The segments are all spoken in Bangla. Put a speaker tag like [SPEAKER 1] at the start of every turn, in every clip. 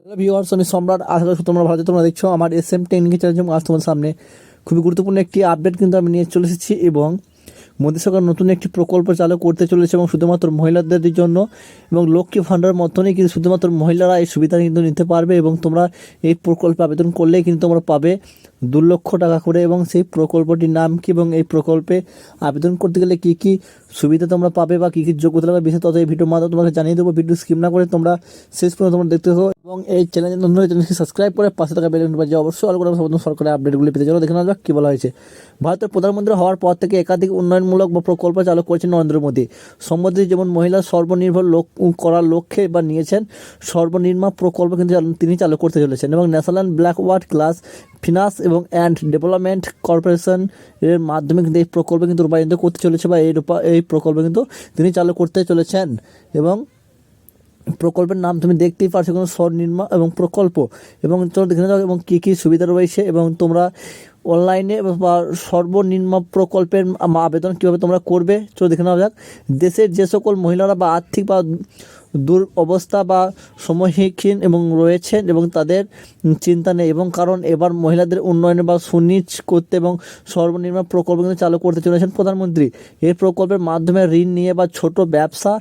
[SPEAKER 1] হ্যালো ভিউয়ার্স, আমি সম্রাট। আশা করি তোমরা ভালো আছো। তোমরা দেখছো আমার SM টেকনিক্যাল চ্যানেল। আজ তোমার সামনে খুবই গুরুত্বপূর্ণ একটি আপডেট কিন্তু আমি নিয়ে চলে এসেছি এবং মোদী সরকার নতুন একটি প্রকল্প চালু করতে চলেছে এবং শুধুমাত্র মহিলাদের জন্য এবং লক্ষ্মী ভাণ্ডার মতনই কিন্তু শুধুমাত্র মহিলারা এই সুবিধা কিন্তু নিতে পারবে এবং তোমরা এই প্রকল্পে আবেদন করলেই কিন্তু তোমরা পাবে 2 লক্ষ টাকা করে। এবং সেই প্রকল্পটির নাম কি এবং এই প্রকল্পে আবেদন করতে গেলে কী কী সুবিধা তোমরা পাবে বা কী কী যোগ্যতা লাগবে বিশেষ তত এই ভিডিওর মাধ্যমে তোমাকে জানিয়ে দেবো। ভিডিও স্কিপ না করে তোমরা শেষ পর্যন্ত তোমরা দেখতে থাকো এবং এই চ্যানেলকে সাবস্ক্রাইব করে পাশে থাকা বেল আইকনটি বাজিয়ে অবশ্যই অল করে সরকারের আপডেটগুলি পেতে চলো দেখে নেওয়া যাক কী বলা হয়েছে। ভারতের প্রধানমন্ত্রী হওয়ার পর থেকে একাধিক উন্নয়নমূলক বা প্রকল্প চালু করেছেন নরেন্দ্র মোদী। সম্বন্ধে যেমন মহিলা সর্বনির্ভর করার লক্ষ্যে বা নিয়েছেন সর্বনির্মা প্রকল্প কিন্তু তিনি চালু করতে চলেছেন এবং ন্যাশনাল ব্যাকওয়ার্ড ক্লাস ফিনান্স এবং ডেভেলপমেন্ট কর্পোরেশন এর মাধ্যমে কিন্তু এই প্রকল্প কিন্তু রূপায়িত করতে চলেছে বা এই প্রকল্প কিন্তু তিনি চালু করতে চলেছেন। এবং প্রকল্পের নাম তুমি দেখতেই পারছো, কোনো স্বনির্মা এবং প্রকল্প এবং চলো দেখে নেওয়া যাক এবং কী কী সুবিধা রয়েছে এবং তোমরা অনলাইনে বা সর্বনিম্ন প্রকল্পের আবেদন কীভাবে তোমরা করবে চলো দেখে নেওয়া যাক। দেশের যে সকল মহিলারা বা আর্থিক বা দূর অবস্থা বা সময়হীন এবং রয়েছেন এবং তাদের চিন্তা নেই এবং কারণ এবার মহিলাদের উন্নয়নে বা সুনিশ্চিত করতে এবং সর্বনিম্ন প্রকল্প কিন্তু চালু করতে চলেছেন প্রধানমন্ত্রী। এই প্রকল্পের মাধ্যমে ঋণ নিয়ে বা ছোট ব্যবসা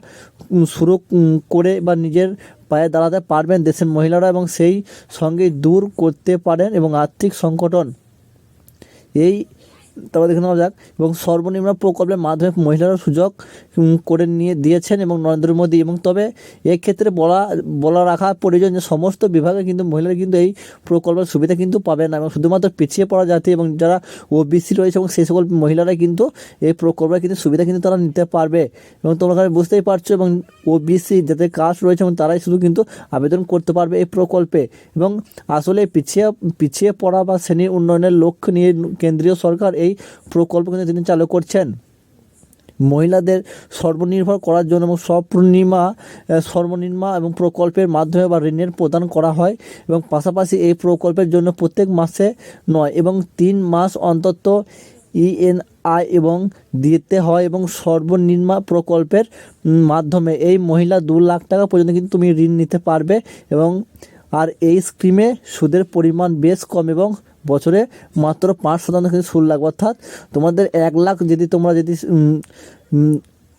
[SPEAKER 1] শুরু করে বা নিজের পায়ে দাঁড়াতে পারবেন দেশের মহিলারা এবং সেই সঙ্গে দূর করতে পারেন এবং আর্থিক সংকটন। এই তারপর দেখে নেওয়া যাক এবং সর্বনিম্ন প্রকল্পের মাধ্যমে মহিলারা সুযোগ করে নিয়ে দিয়েছেন এবং নরেন্দ্র মোদী। এবং তবে এক্ষেত্রে বলা রাখা প্রয়োজন যে সমস্ত বিভাগে কিন্তু মহিলারা কিন্তু এই প্রকল্পের সুবিধা কিন্তু পাবে না এবং শুধুমাত্র পিছিয়ে পড়া জাতি এবং যারা OBC রয়েছে এবং সেই সকল মহিলারা কিন্তু এই প্রকল্পের কিন্তু সুবিধা কিন্তু তারা নিতে পারবে এবং তোমরা বুঝতেই পারছো। এবং OBC যাদের কাস্ট রয়েছে এবং তারাই শুধু কিন্তু আবেদন করতে পারবে এই প্রকল্পে। এবং আসলে পিছিয়ে পড়া বা শ্রেণীর উন্নয়নের লক্ষ্য নিয়ে কেন্দ্রীয় সরকার এই প্রকল্প কিন্তু তিনি চালু করছেন মহিলাদের স্বনির্ভর করার জন্য এবং সর্বনিম্ন এবং প্রকল্পের মাধ্যমে বা ঋণের প্রদান করা হয় এবং পাশাপাশি এই প্রকল্পের জন্য প্রত্যেক মাসে নয় এবং 3 মাস অন্তত ENI এবং দিতে হয় এবং সর্বনিম্ন প্রকল্পের মাধ্যমে এই মহিলা 2 লাখ টাকা পর্যন্ত কিন্তু তুমি ঋণ নিতে পারবে। এবং আর এই স্কিমে সুদের পরিমাণ বেশ কম এবং বছরে মাত্র 5% কিন্তু সুদ লাগবে। অর্থাৎ তোমাদের 1 লাখ যদি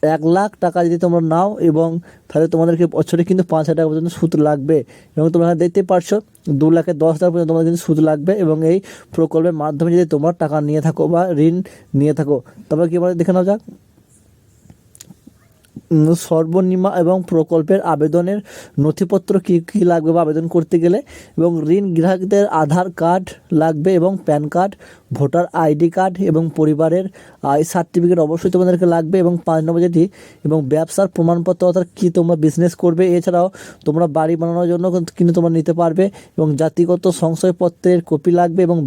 [SPEAKER 1] 1 লাখ টাকা যদি তোমরা নাও এবং তাহলে তোমাদেরকে বছরে কিন্তু 5,000 টাকা পর্যন্ত সুদ লাগবে এবং তোমরা দেখতে পারছো 2,10,000 পর্যন্ত তোমাদের কিন্তু সুদ লাগবে এবং এই প্রকল্পের মাধ্যমে যদি তোমরা টাকা নিয়ে থাকো বা ঋণ নিয়ে থাকো। তারপর কি বলে দেখে নাও যাক সর্বনিম্ন এবং প্রকল্পের আবেদনের নথিপত্র কী কী লাগবে বা আবেদন করতে গেলে এবং ঋণ গ্রাহকদের আধার কার্ড লাগবে এবং pan card, voter ID card এবং পরিবারের আয় সার্টিফিকেট অবশ্যই তোমাদেরকে লাগবে এবং 5 নম্বর যেটি এবং ব্যবসার প্রমাণপত্র অর্থাৎ কী তোমরা বিজনেস করবে। এছাড়াও তোমরা বাড়ি বানানোর জন্য কিন্তু তোমরা নিতে পারবে এবং জাতিগত শংসাপত্রের কপি লাগবে এবং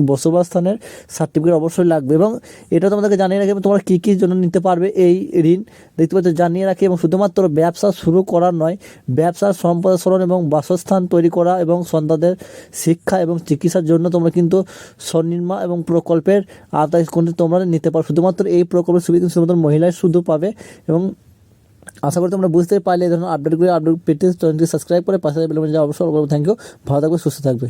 [SPEAKER 1] বসবাস স্থানের সার্টিফিকেট অবশ্যই লাগবে। এবং এটা তোমাদেরকে জানিয়ে রাখি তোমরা কী কী জন্য নিতে পারবে এই ঋণ দেখতে পাচ্ছ জানিয়ে রাখি। এবং শুধুমাত্র ব্যবসা শুরু করার নয়, ব্যবসার সম্প্রসারণ এবং বাসস্থান তৈরি করা এবং সন্তানদের শিক্ষা এবং চিকিৎসার জন্য তোমরা কিন্তু স্বনির্মা এবং প্রকল্পের আওতায় কিন্তু তোমরা নিতে পারো। শুধুমাত্র এই প্রকল্পের সুবিধা শুধুমাত্র মহিলাই শুধু পাবে। এবং আশা করি তোমরা বুঝতে পারলে এই ধরনের আপডেট পেতে চ্যানেলটি সাবস্ক্রাইব করে পাশে বেল বাটন অবশ্যই। থ্যাংক ইউ, ভালো থাকবে, সুস্থ থাকবে।